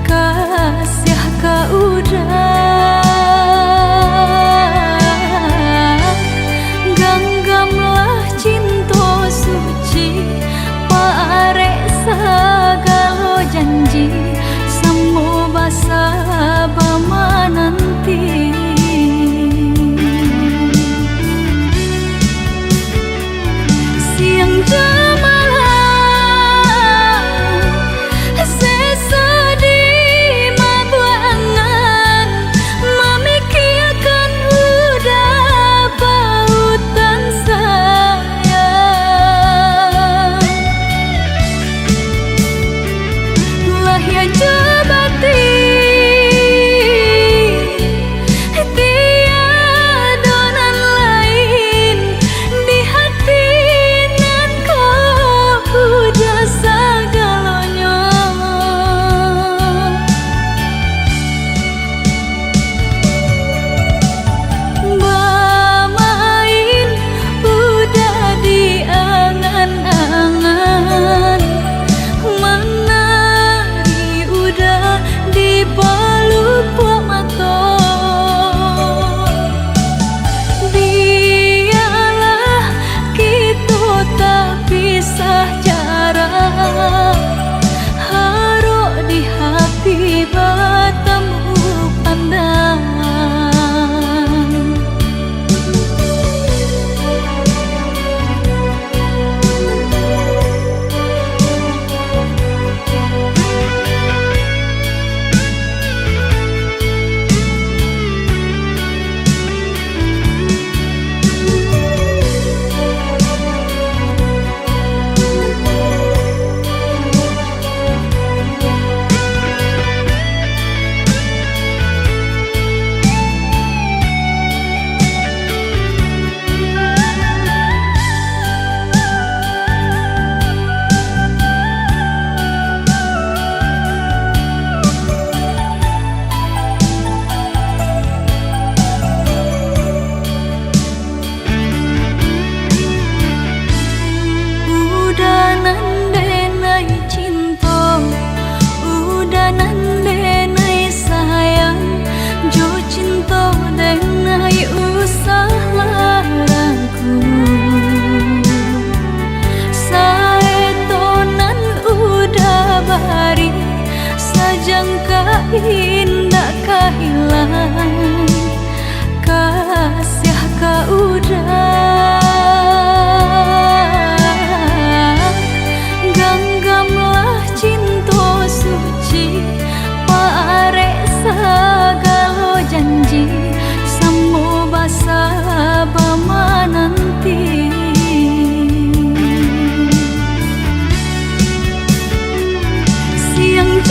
kasih ka udah ganggamlah cinta suci parek sagalo janji samo basa bama nanti siang indah kehilangan kasih ka udah ganggamlah cinta suci parek sagalo janji samo basa bama nanti siang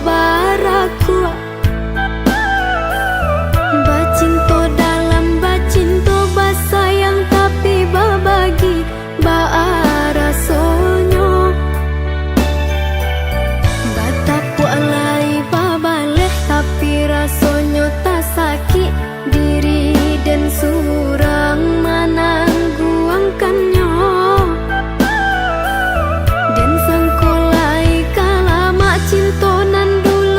baraku. Bacinto dalam bacinto basayang tapi babagi baarasonyo. Bataku alai babaleh tapi rasonyo tak sakit diri dan surang manangguangkannya. Dan sangkolai kala mak cinto nan dulu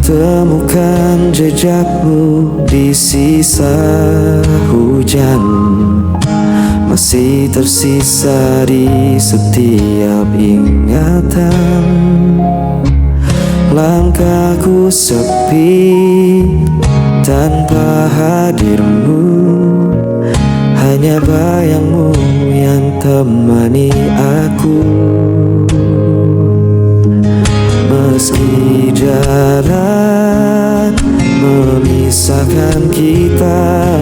Temukan jejakmu di sisa hujan, masih tersisa di setiap ingatan. Langkahku sepi tanpa hadirmu, hanya bayangmu yang temani aku. Meski jarak memisahkan kita,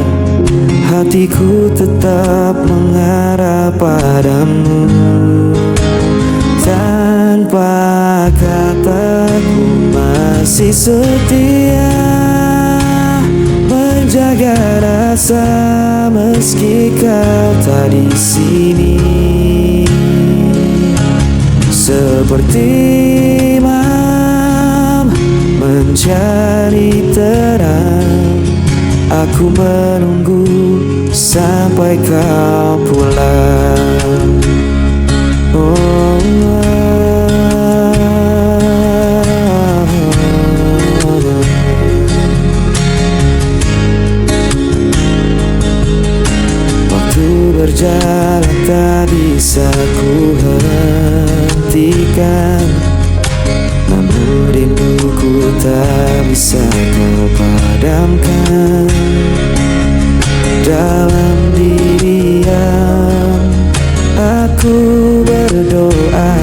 hatiku tetap mengarah padamu. Tanpa kataku masih setia menjaga rasa meski kau tak di sini. Seperti mencari terang, aku menunggu sampai kau pulang. Waktu berjalan tak bisa ku hentikan, namun rinduku tak bisa kau padamkan. Dalam diam aku berdoa,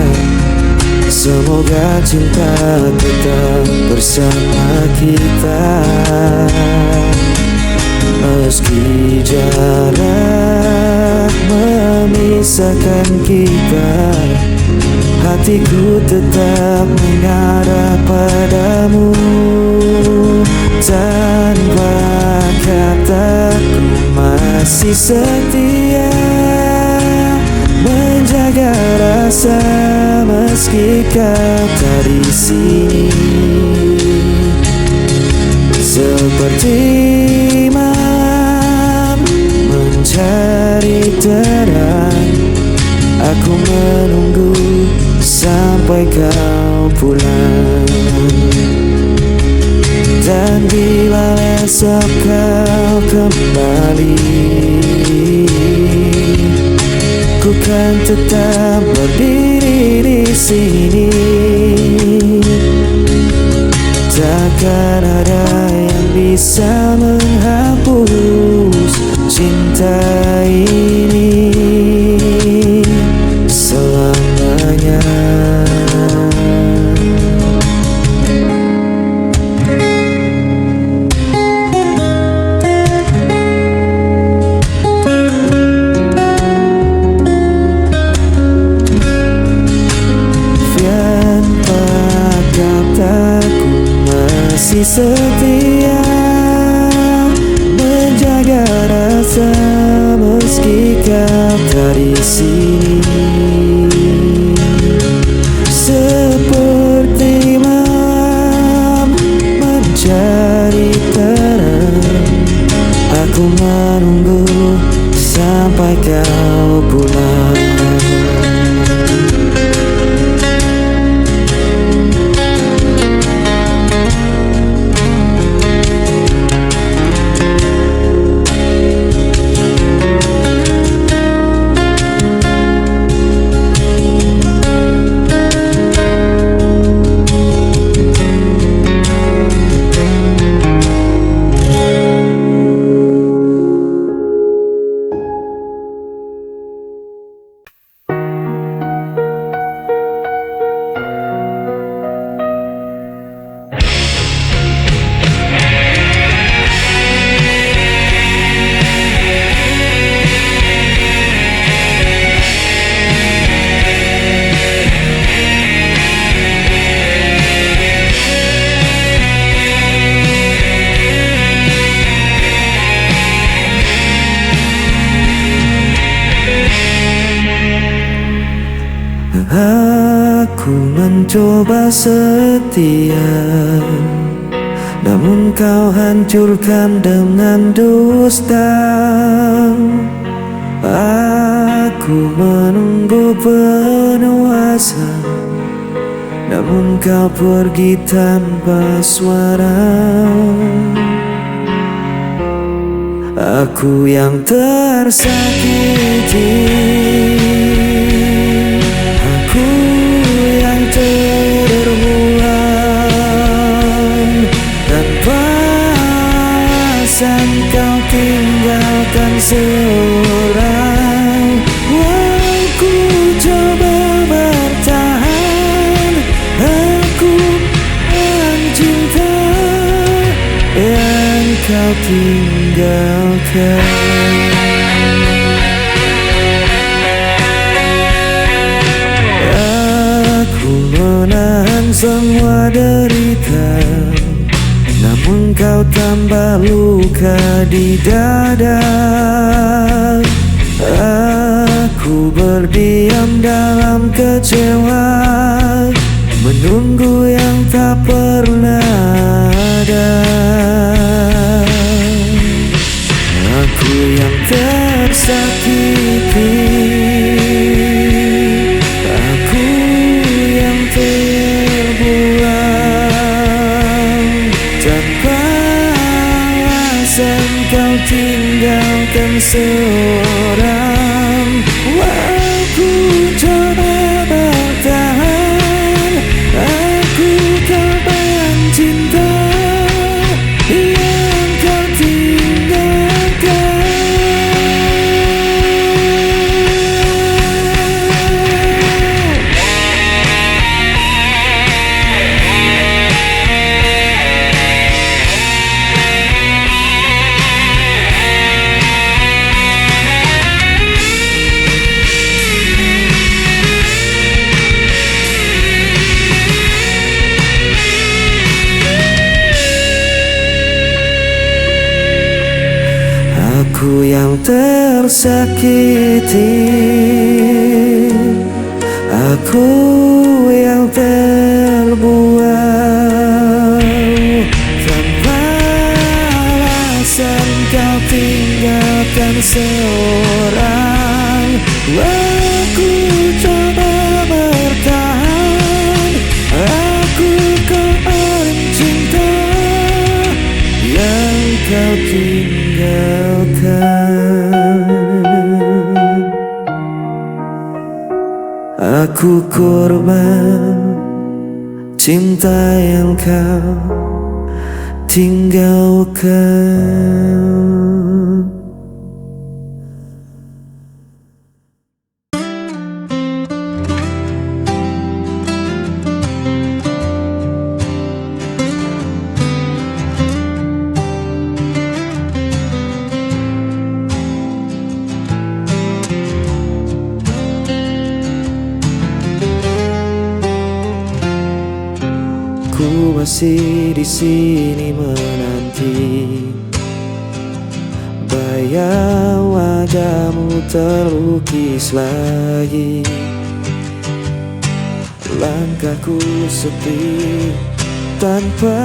semoga cinta tetap bersama kita. Meski jarak memisahkan kita, hatiku tetap mengarah padamu. Tanpa kataku masih setia menjaga rasa meski kau tak di sini. Seperti malam mencari terang, aku menunggu sampai kau pulang. Dan bila esok kau kembali, ku kan tetap berdiri di sini. Takkan ada yang bisa menghapus cinta ini selamanya. Masih setia menjaga rasa meski kau tak di sini. Seperti malam mencari terang, aku menunggu sampai kau pulang. Aku mencoba setia namun kau hancurkan dengan dusta. Aku menunggu penuh asa, namun kau pergi tanpa suara. Aku yang tersakiti, aku yang terbuang. Tanpa alasan kau tinggalkan seorang. Aku coba bertahan, aku mencinta yang kau tinggalkan. Aku menahan semua derita, namun kau tambah luka di dada. Aku berdiam dalam kecewa, menunggu yang tak pernah ada. Aku yang tersakiti, aku yang terbuang. Tanpa alasan kau tinggalkan seorang. Aku coba bertahan, aku korban cinta yang kau tinggalkan. Aku yang tersakiti, aku yang terbuang. Tanpa alasan kau tinggalkan seorang. Aku coba bertahan, aku korban cinta yang kau tinggalkan. Aku korban cinta yang kau tinggalkan. Ku masih di sini menanti, bayang wajahmu terlukis lagi. Langkahku sepi tanpa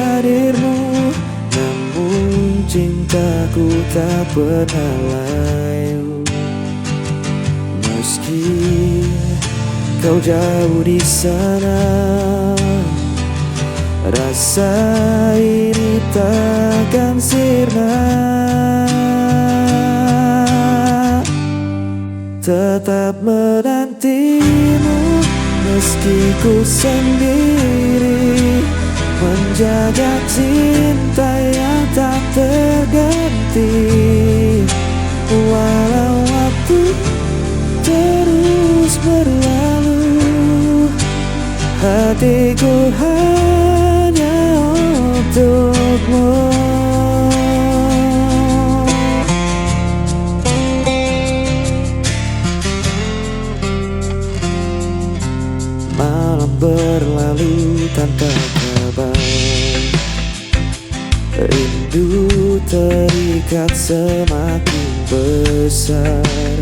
hadirmu, namun cintaku tak pernah layu. Meski kau jauh di sana, rasa ini takkan sirna. Tetap menantimu meski ku sendiri, menjaga cinta yang tak terganti. Walau waktu terus berlalu, hatiku hanya untukmu. Malam berlalu tanpa kabar, rindu terikat semakin besar.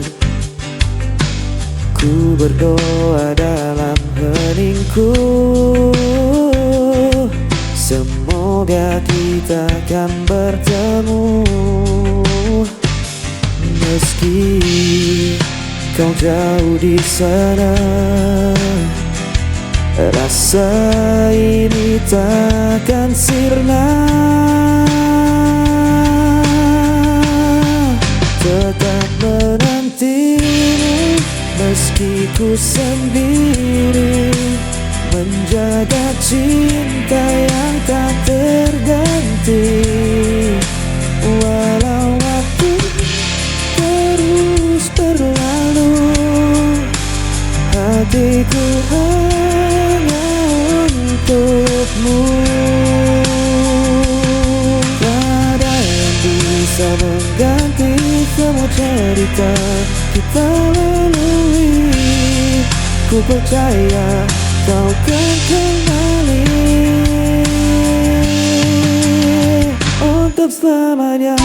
Ku berdoa dalam heningku, Semoga kita akan bertemu. Meski kau jauh di sana, rasa ini takkan sirna. Tetap menantimu meski ku sendiri, menjaga cinta yang tak terganti. Walau waktu terus berlalu, hatiku hanya untukmu. Tak ada yang bisa mengganti semua cerita kita lalui. Ku percaya kau kan kembali untuk selamanya.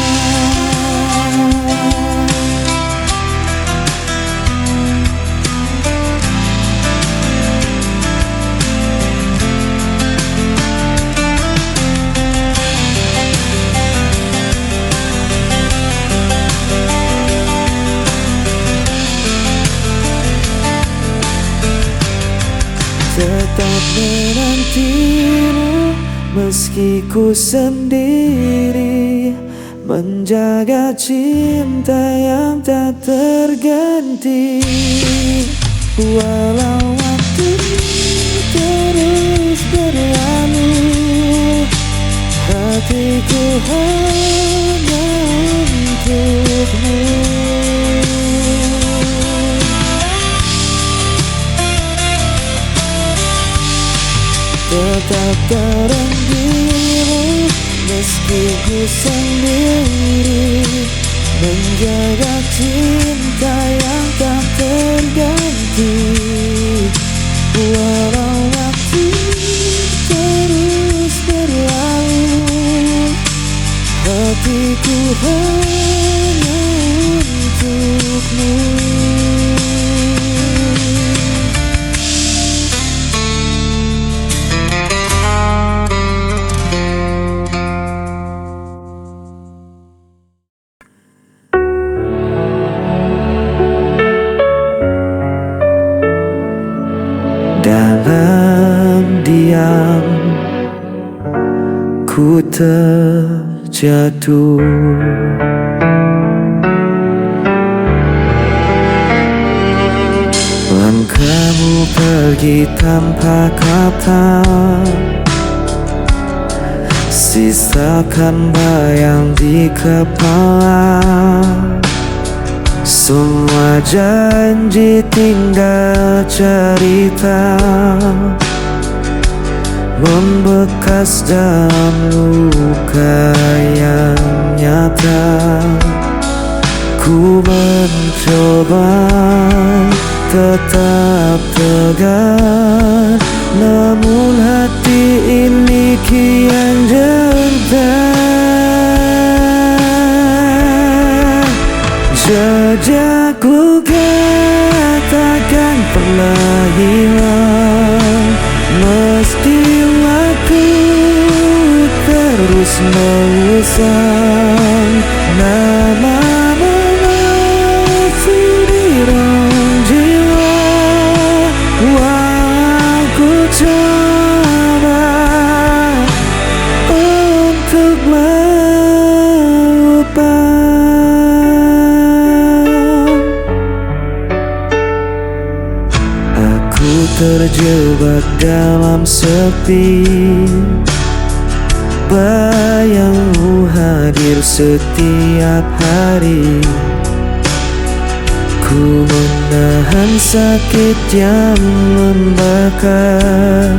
Tetap menantimu meski ku sendiri, menjaga cinta yang tak terganti. Walau waktu terus berlalu, hatiku hanya untukmu. Tetap dalam dirimu meski ku sendiri, menjaga cinta yang tak terganti. Walau waktu terus berlalu, hatiku hanya untukmu. Dalam diam ku terjatuh, langkahmu pergi tanpa kata, sisakan bayang di kepala. Semua janji tinggal cerita, membekas dalam luka yang nyata. Ku mencoba tetap tegar, namun hati ini kian jengkel. Jejak luka takkan pernah hilang, meski waktu terus mengusang. Namamu masih di dalam jiwa, walau ku coba untuk melupa. Terjebak dalam sepi, bayangmu hadir setiap hari. Ku menahan sakit yang membakar,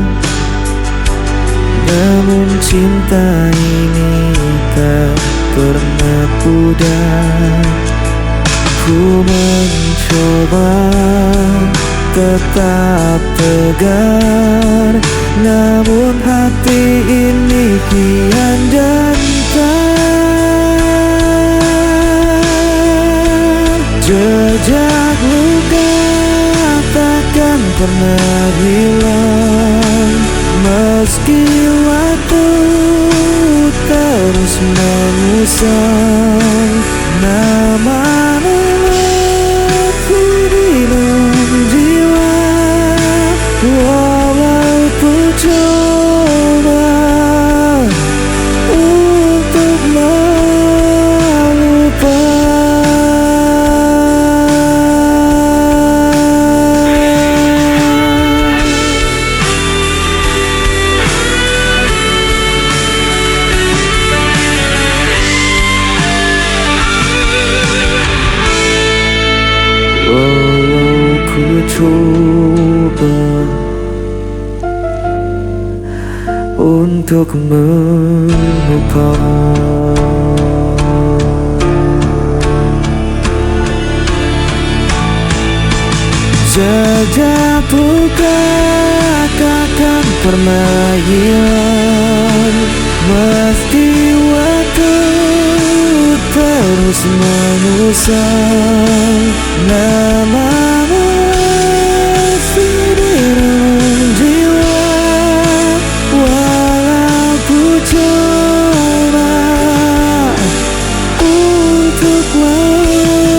namun cinta ini tak pernah pudar. Ku mencoba tetap tegar, namun hati ini kian gentar. Jejak luka takkan pernah hilang, meski waktu mengusang nama-nama di dalam jiwa, walau ku coba untuk walau ku coba untuk melupakan. Jejak luka takkan pernah hilang, meski waktu terus mengusang nama-nama di dalam jiwa, walau ku coba untuk lupa.